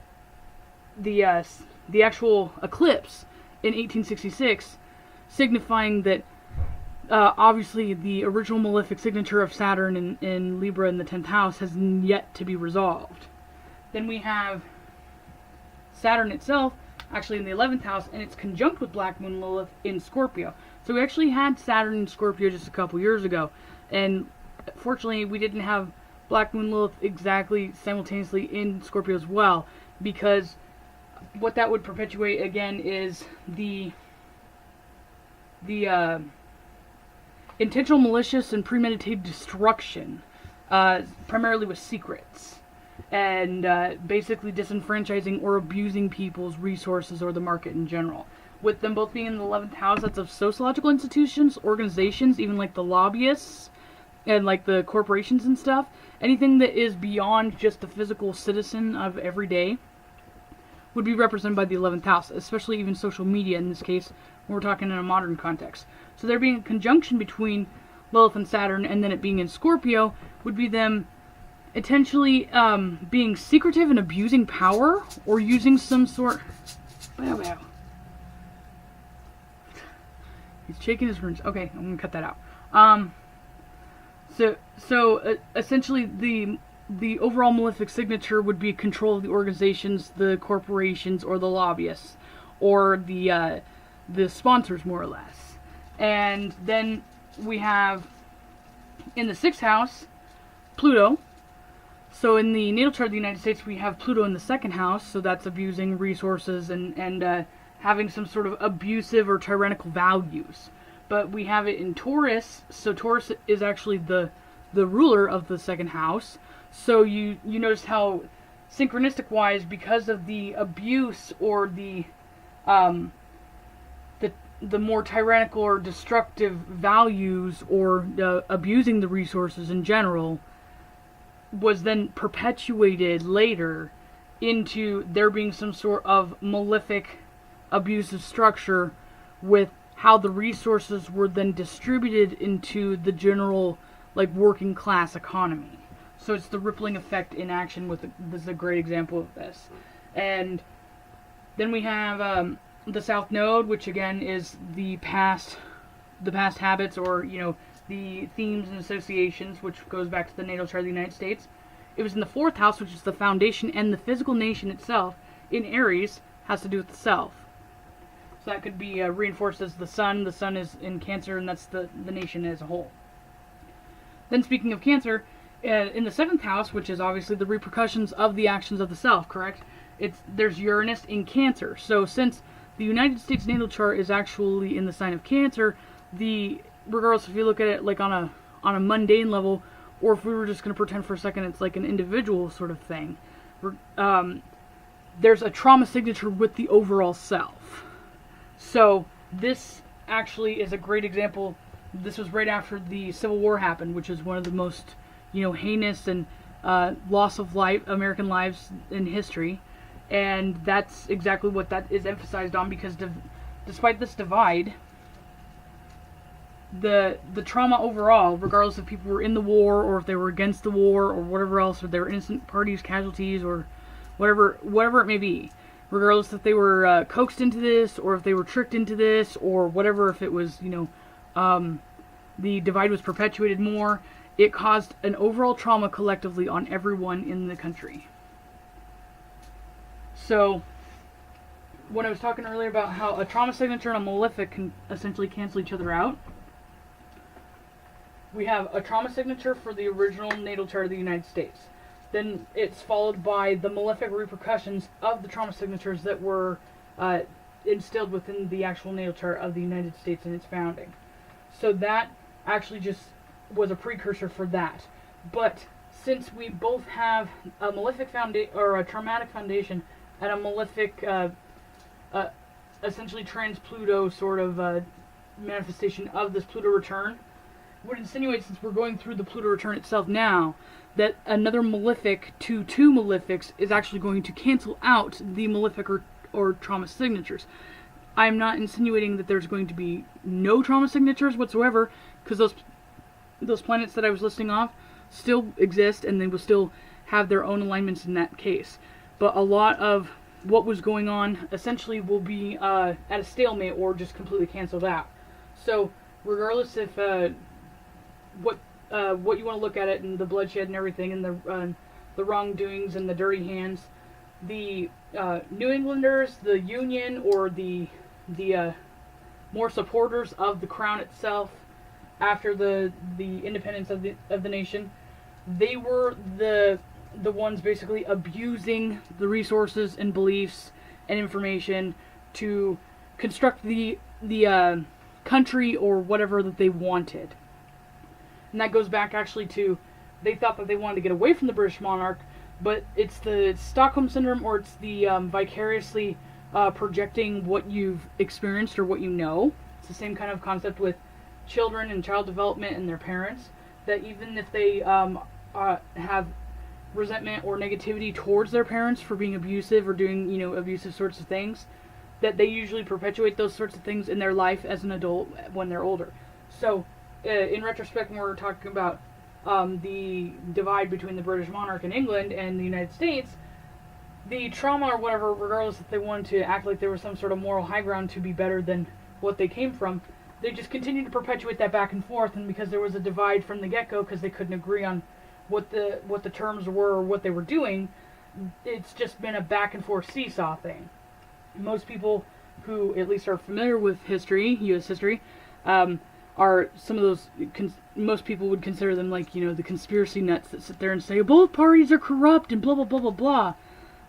actual eclipse in 1866, signifying that obviously the original malefic signature of Saturn in Libra in the 10th house has yet to be resolved. Then we have Saturn itself actually in the 11th house, and it's conjunct with Black Moon Lilith in Scorpio. So we actually had Saturn in Scorpio just a couple years ago, and fortunately we didn't have Black Moon Lilith exactly simultaneously in Scorpio as well, because what that would perpetuate again is the intentional, malicious, and premeditated destruction, primarily with secrets, and basically disenfranchising or abusing people's resources or the market in general. With them both being in the 11th house, that's of sociological institutions, organizations, even like the lobbyists, and like the corporations and stuff. Anything that is beyond just the physical citizen of every day would be represented by the 11th house, especially even social media in this case, when we're talking in a modern context. So there being a conjunction between Lilith and Saturn, and then it being in Scorpio, would be them intentionally being secretive and abusing power, or using some sort... He's shaking his runes. Okay, I'm going to cut that out. So essentially the overall malefic signature would be control of the organizations, the corporations, or the lobbyists, or the sponsors, more or less. And then we have in the 6th house Pluto. So in the natal chart of the United States, we have Pluto in the 2nd house, so that's abusing resources and having some sort of abusive or tyrannical values. But we have it in Taurus, so Taurus is actually the ruler of the 2nd house. So you notice how synchronistic wise, because of the abuse or the more tyrannical or destructive values, or abusing the resources in general, was then perpetuated later into there being some sort of malefic abusive structure with how the resources were then distributed into the general working class economy. So it's the rippling effect in action. This is a great example of this. And then we have the South Node, which again is the past habits, or the themes and associations, which goes back to the natal chart of the United States. It was in the 4th house, which is the foundation and the physical nation itself. In Aries, has to do with the self. So that could be reinforced as the sun. The sun is in Cancer, and that's the nation as a whole. Then speaking of Cancer, in the 7th house, which is obviously the repercussions of the actions of the self, correct? There's Uranus in Cancer. So since the United States natal chart is actually in the sign of Cancer, regardless if you look at it on a mundane level, or if we were just going to pretend for a second it's like an individual sort of thing, there's a trauma signature with the overall self. So this actually is a great example. This was right after the Civil War happened, which is one of the most heinous and loss of American lives in history. And that's exactly what that is emphasized on, because despite this divide, the trauma overall, regardless if people were in the war or if they were against the war or whatever else, or they were innocent parties, casualties, or whatever it may be, regardless if they were coaxed into this or if they were tricked into this or whatever, if it was the divide was perpetuated more, it caused an overall trauma collectively on everyone in the country. So, when I was talking earlier about how a trauma signature and a malefic can essentially cancel each other out, we have a trauma signature for the original natal chart of the United States. then it's followed by the malefic repercussions of the trauma signatures that were instilled within the actual natal chart of the United States in its founding. So that actually just was a precursor for that. But since we both have a malefic or a traumatic foundation and a malefic, essentially trans-Pluto sort of manifestation of this Pluto return, would insinuate, since we're going through the Pluto return itself now, that another malefic to two malefics is actually going to cancel out the malefic or trauma signatures. I'm not insinuating that there's going to be no trauma signatures whatsoever, because those planets that I was listing off still exist, and they will still have their own alignments in that case. But a lot of what was going on essentially will be at a stalemate or just completely canceled out. So regardless if what you want to look at it, and the bloodshed and everything, and the wrongdoings and the dirty hands, the New Englanders, the Union, or the more supporters of the crown itself after the independence of the nation, they were the ones basically abusing the resources and beliefs and information to construct the country or whatever that they wanted. And that goes back actually to, they thought that they wanted to get away from the British monarch, but it's the Stockholm Syndrome, or it's the vicariously projecting what you've experienced or what you know. It's the same kind of concept with children and child development and their parents, that even if they have resentment or negativity towards their parents for being abusive or doing, abusive sorts of things, that they usually perpetuate those sorts of things in their life as an adult when they're older. So, in retrospect, when we're talking about the divide between the British monarch in England and the United States, the trauma or whatever, regardless if they wanted to act like there was some sort of moral high ground to be better than what they came from, they just continued to perpetuate that back and forth. And because there was a divide from the get-go, because they couldn't agree on what the terms were or what they were doing, it's just been a back and forth seesaw thing. Most people who at least are familiar with history, U.S. history, are some of those, most people would consider them like, the conspiracy nuts that sit there and say, both parties are corrupt and blah, blah, blah, blah,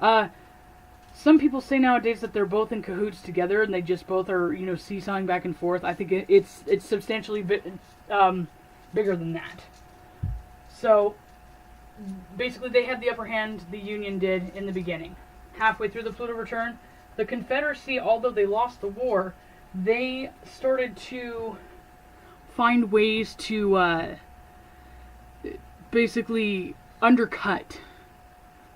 blah. Some people say nowadays that they're both in cahoots together and they just both are, seesawing back and forth. I think it's substantially bigger than that. So, basically they had the upper hand, the Union did, in the beginning. Halfway through the Pluto return, the Confederacy, although they lost the war, they started to find ways to basically undercut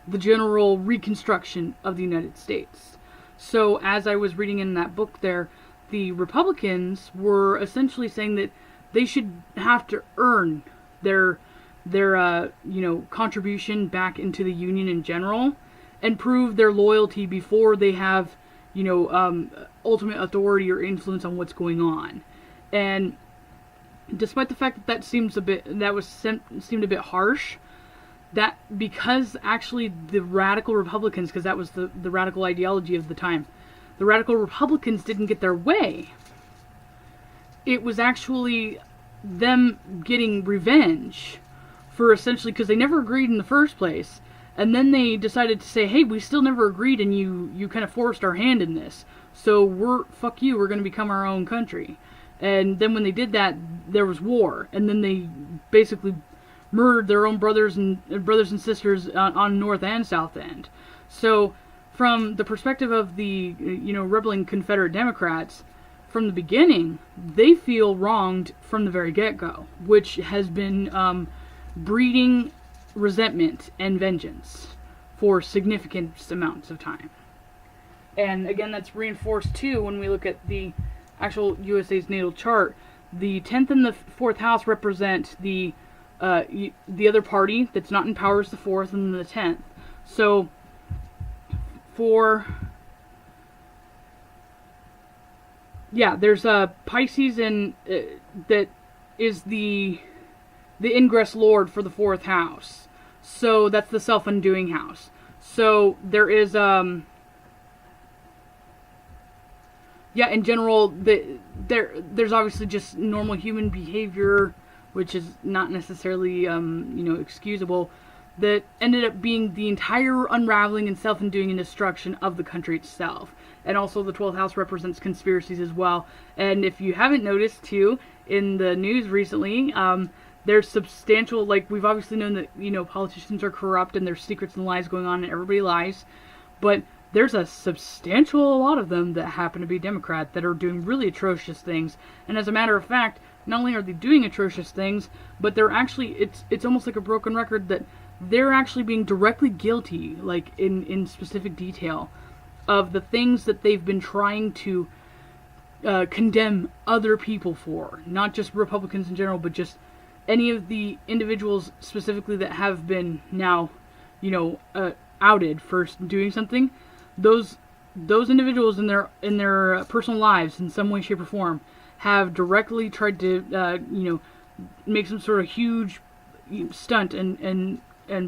the general reconstruction of the United States. So as I was reading in that book there, the Republicans were essentially saying that they should have to earn their contribution back into the Union in general, and prove their loyalty before they have, ultimate authority or influence on what's going on. And despite the fact that seemed a bit harsh, that because actually the radical Republicans, because that was the radical ideology of the time, the radical Republicans didn't get their way. It was actually them getting revenge for essentially, because they never agreed in the first place, and then they decided to say, hey, we still never agreed, and you kind of forced our hand in this, so fuck you, we're going to become our own country. And then when they did that, there was war, and then they basically murdered their own brothers and sisters on North and South End. So, from the perspective of the rebelling Confederate Democrats, from the beginning, they feel wronged from the very get-go, which has been breeding resentment and vengeance for significant amounts of time. And again, that's reinforced too when we look at the actual USA's natal chart. The 10th and the 4th house represent the other party that's not in power is the 4th and the 10th. So there's Pisces, and that is the ingress lord for the 4th house. So that's the self-undoing house. So there is in general, there's obviously just normal human behavior, which is not necessarily excusable, that ended up being the entire unraveling and self-undoing and destruction of the country itself. And also the 12th house represents conspiracies as well. And if you haven't noticed too, in the news recently, there's substantial, like, we've obviously known that, you know, politicians are corrupt and there's secrets and lies going on and everybody lies, but there's a substantial lot of them that happen to be Democrat that are doing really atrocious things. And as a matter of fact, not only are they doing atrocious things, but they're actually, it's almost like a broken record that they're actually being directly guilty, like in specific detail, of the things that they've been trying to condemn other people for. Not just Republicans in general, but just any of the individuals specifically that have been now, you know, outed for doing something. Those individuals in their personal lives, in some way, shape, or form, have directly tried to, you know, make some sort of huge stunt and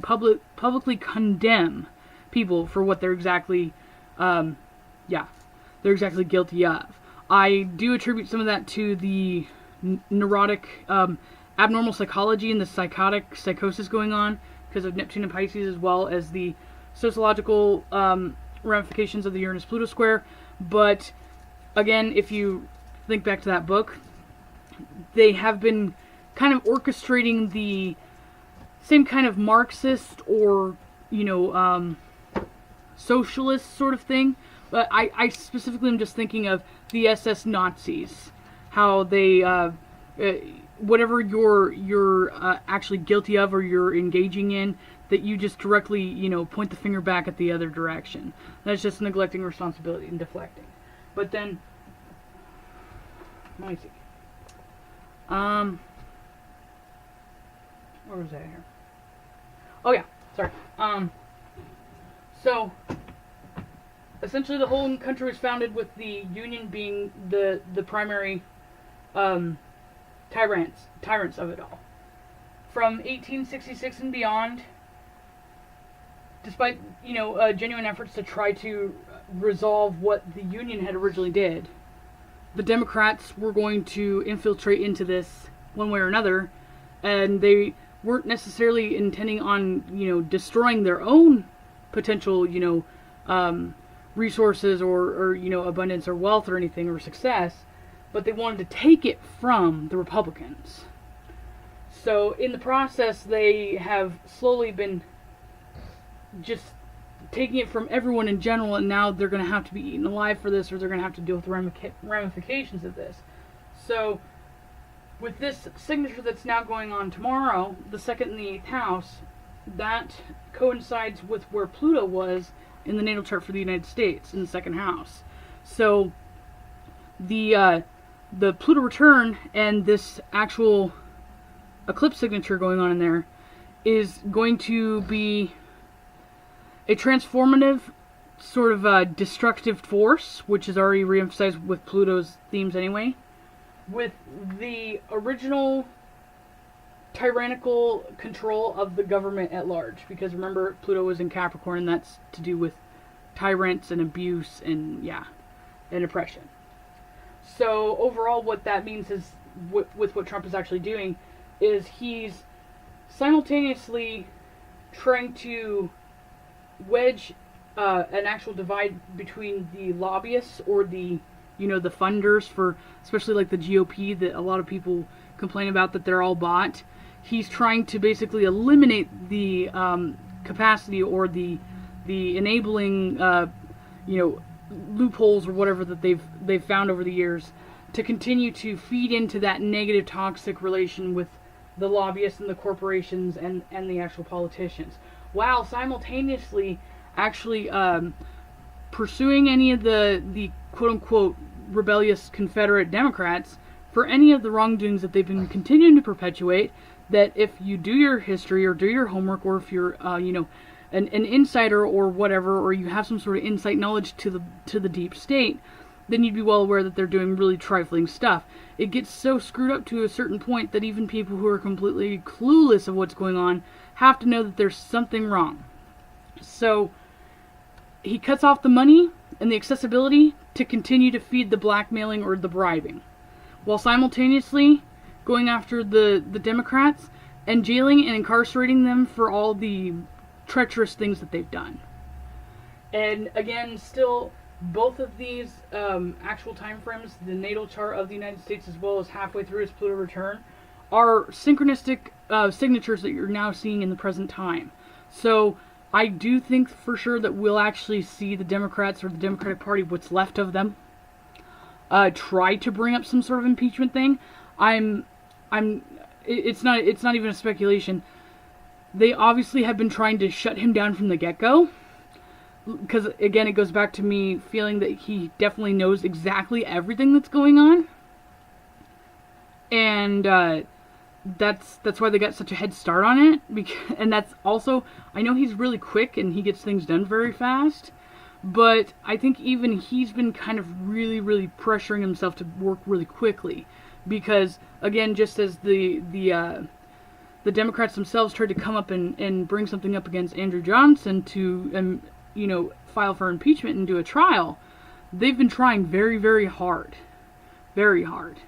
publicly condemn people for what they're exactly, they're exactly guilty of. I do attribute some of that to the neurotic, abnormal psychology and the psychosis going on because of Neptune and Pisces, as well as the sociological ramifications of the Uranus-Pluto square. But again, if you think back to that book, they have been kind of orchestrating the same kind of Marxist or, you know, socialist sort of thing. But I specifically am just thinking of the SS Nazis, how they, whatever you're actually guilty of or you're engaging in, that you just directly, you know, point the finger back at the other direction. That's just neglecting responsibility and deflecting. But then, let me see. Where was that here? Oh yeah, sorry. So essentially the whole country was founded with the Union being the primary tyrants of it all. From 1866 and beyond, despite, you know, genuine efforts to try to resolve what the Union had originally did, the Democrats were going to infiltrate into this one way or another, and they weren't necessarily intending on, you know, destroying their own potential, you know, resources or, you know, abundance or wealth or anything or success, but they wanted to take it from the Republicans. So in the process, they have slowly been just taking it from everyone in general, and now they're going to have to be eaten alive for this, or they're going to have to deal with the ramifications of this. So with this signature that's now going on tomorrow, the 2nd and the 8th house, that coincides with where Pluto was in the natal chart for the United States, in the 2nd house. So the Pluto return and this actual eclipse signature going on in there is going to be a transformative sort of destructive force, which is already re-emphasized with Pluto's themes anyway, with the original tyrannical control of the government at large. Because remember, Pluto was in Capricorn, and that's to do with tyrants and abuse and, and oppression. So overall, what that means is, with what Trump is actually doing, is he's simultaneously trying to wedge an actual divide between the lobbyists or the, you know, the funders for, especially like the GOP, that a lot of people complain about that they're all bought. He's trying to basically eliminate the capacity or the enabling, you know, loopholes or whatever that they've found over the years to continue to feed into that negative, toxic relation with the lobbyists and the corporations and the actual politicians, while simultaneously actually pursuing any of the quote-unquote rebellious Confederate Democrats for any of the wrongdoings that they've been continuing to perpetuate. That if you do your history or do your homework, or if you're you know, an insider or whatever, or you have some sort of insight knowledge to the deep state, then you'd be well aware that they're doing really trifling stuff. It gets so screwed up to a certain point that even people who are completely clueless of what's going on have to know that there's something wrong. So he cuts off the money and the accessibility to continue to feed the blackmailing or the bribing, while simultaneously going after the Democrats and jailing and incarcerating them for all the treacherous things that they've done. And again, still, both of these actual time frames, the natal chart of the United States as well as halfway through its Pluto return, are synchronistic signatures that you're now seeing in the present time. So I do think for sure that we'll actually see the Democrats or the Democratic Party, what's left of them, try to bring up some sort of impeachment thing. It's not even a speculation. They obviously have been trying to shut him down from the get-go. Because, again, it goes back to me feeling that he definitely knows exactly everything that's going on. And that's why they got such a head start on it. And that's also, I know he's really quick and he gets things done very fast. But I think even he's been kind of really, really pressuring himself to work really quickly. Because, again, just as the Democrats themselves tried to come up and bring something up against Andrew Johnson to, file for impeachment and do a trial, they've been trying very, very hard. Very hard.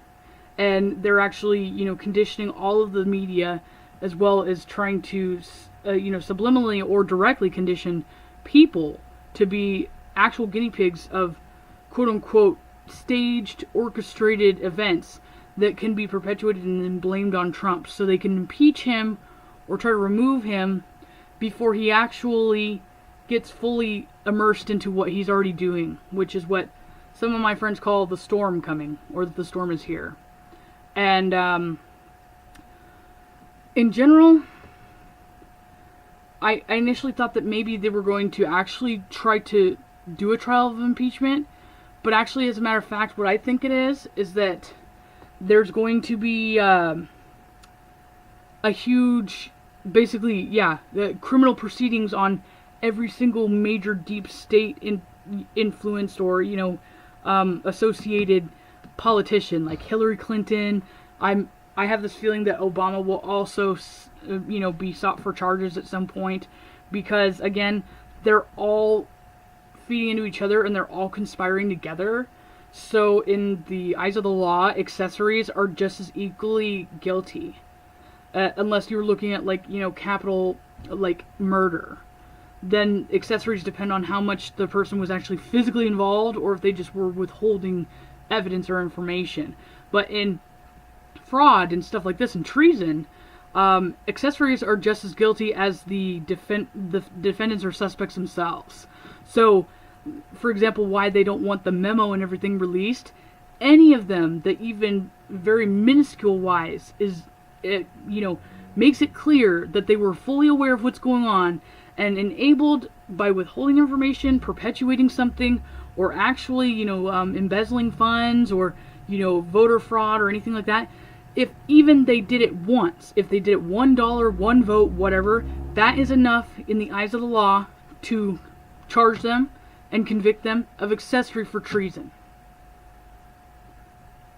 And they're actually, conditioning all of the media as well as trying to, subliminally or directly condition people to be actual guinea pigs of quote-unquote staged, orchestrated events that can be perpetuated and then blamed on Trump, so they can impeach him or try to remove him before he actually gets fully immersed into what he's already doing, which is what some of my friends call the storm coming, or that the storm is here. And in general, I initially thought that maybe they were going to actually try to do a trial of impeachment, but actually, as a matter of fact, what I think it is that there's going to be a huge, basically, the criminal proceedings on every single major deep state influenced or, associated politician, like Hillary Clinton. I have this feeling that Obama will also, be sought for charges at some point, because, again, they're all feeding into each other and they're all conspiring together. So in the eyes of the law, accessories are just as equally guilty. Unless you're looking at, capital, murder. Then accessories depend on how much the person was actually physically involved or if they just were withholding evidence or information. But in fraud and stuff like this and treason, accessories are just as guilty as the defendants or suspects themselves. So, for example, why they don't want the memo and everything released, any of them that even very minuscule wise makes it clear that they were fully aware of what's going on and enabled by withholding information, perpetuating something, or actually, embezzling funds or, voter fraud or anything like that. If even they did it once, if they did it $1, one vote, whatever, that is enough in the eyes of the law to charge them and convict them of accessory for treason.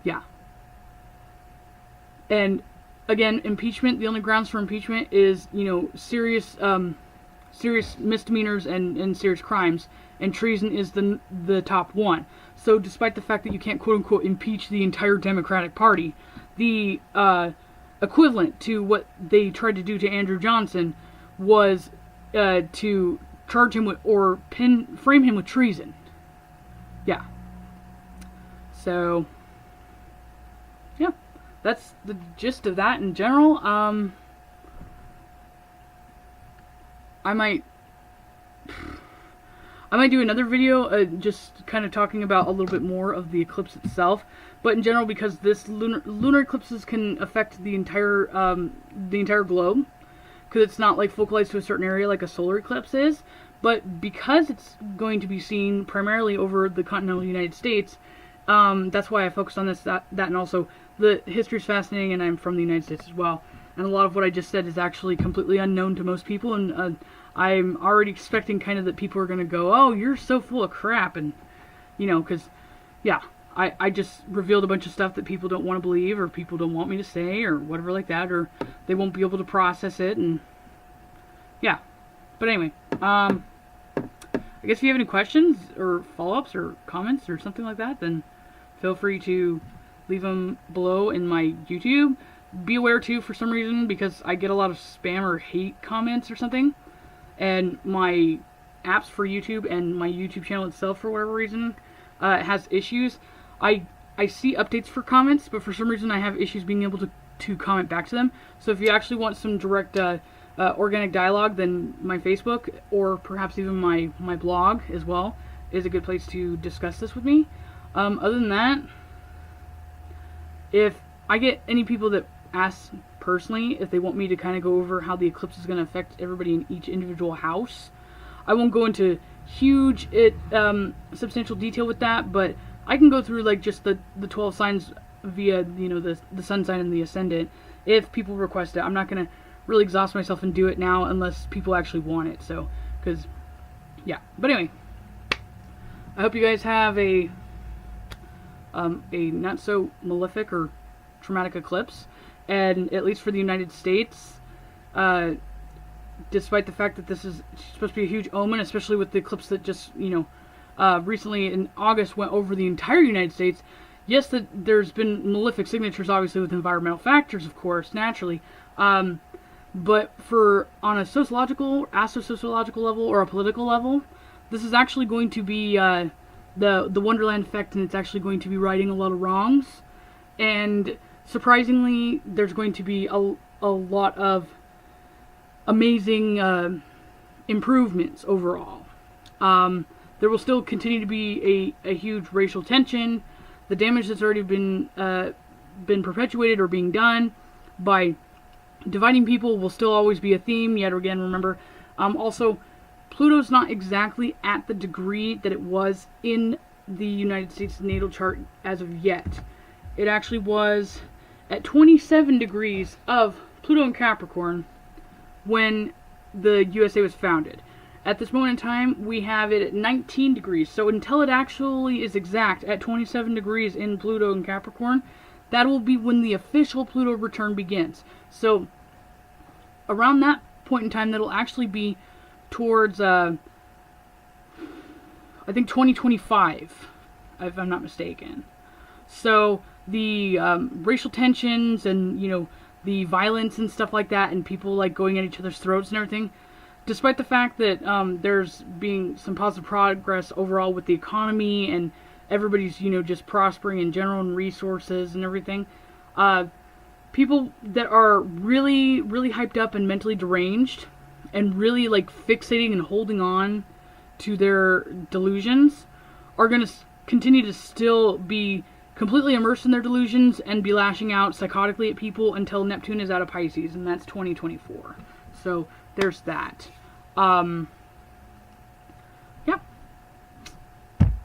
Yeah. And again, impeachment, the only grounds for impeachment is, serious misdemeanors and serious crimes, and treason is the top one. So despite the fact that you can't quote-unquote impeach the entire Democratic Party, the equivalent to what they tried to do to Andrew Johnson was to charge him with, or frame him with treason. Yeah. So, yeah. That's the gist of that in general. I might do another video just kind of talking about a little bit more of the eclipse itself, but in general, because this lunar eclipses can affect the entire globe, because it's not focalized to a certain area like a solar eclipse is, but because it's going to be seen primarily over the continental United States, that's why I focused on this, that, and also the history is fascinating, and I'm from the United States as well, and a lot of what I just said is actually completely unknown to most people, and I'm already expecting kind of that people are going to go, oh, you're so full of crap, and, because, yeah, I just revealed a bunch of stuff that people don't want to believe, or people don't want me to say, or whatever like that, or they won't be able to process it, and, yeah. But anyway, I guess if you have any questions, or follow-ups, or comments, or something like that, then feel free to leave them below in my YouTube. be aware too, for some reason, because I get a lot of spam or hate comments or something, and my apps for YouTube and my YouTube channel itself, for whatever reason, has issues. I see updates for comments, but for some reason I have issues being able to comment back to them. So if you actually want some direct organic dialogue, then my Facebook, or perhaps even my blog as well, is a good place to discuss this with me. Other than that, if I get any people that ask personally if they want me to kind of go over how the eclipse is going to affect everybody in each individual house, I won't go into huge substantial detail with that, but I can go through like just the 12 signs via, you know, the sun sign and the ascendant if people request it. I'm not going to really exhaust myself and do it now unless people actually want it. So, because, yeah. But anyway, I hope you guys have a not so malefic or traumatic eclipse, and at least for the United States, despite the fact that this is supposed to be a huge omen, especially with the eclipse that just, you know, recently in August went over the entire United States. Yes, that there's been malefic signatures, obviously, with environmental factors, of course, naturally. But on a sociological, astrosociological level, or a political level, this is actually going to be the Wonderland effect, and it's actually going to be righting a lot of wrongs. And surprisingly, there's going to be a lot of amazing improvements overall. There will still continue to be a huge racial tension. The damage that's already been perpetuated or being done by dividing people will still always be a theme, yet again, remember. Also, Pluto's not exactly at the degree that it was in the United States natal chart as of yet. It actually was at 27 degrees of Pluto in Capricorn when the USA was founded. At this moment in time, we have it at 19 degrees. So until it actually is exact at 27 degrees in Pluto in Capricorn, that will be when the official Pluto return begins. So around that point in time, that'll actually be towards, I think 2025, if I'm not mistaken. So the racial tensions and, you know, the violence and stuff like that, and people like going at each other's throats and everything, despite the fact that there's being some positive progress overall with the economy and everybody's, you know, just prospering in general and resources and everything, people that are really, really hyped up and mentally deranged and really like fixating and holding on to their delusions are going to continue to still be completely immersed in their delusions and be lashing out psychotically at people until Neptune is out of Pisces, and that's 2024. So there's that. Yeah.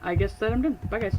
I guess that I'm done. Bye, guys.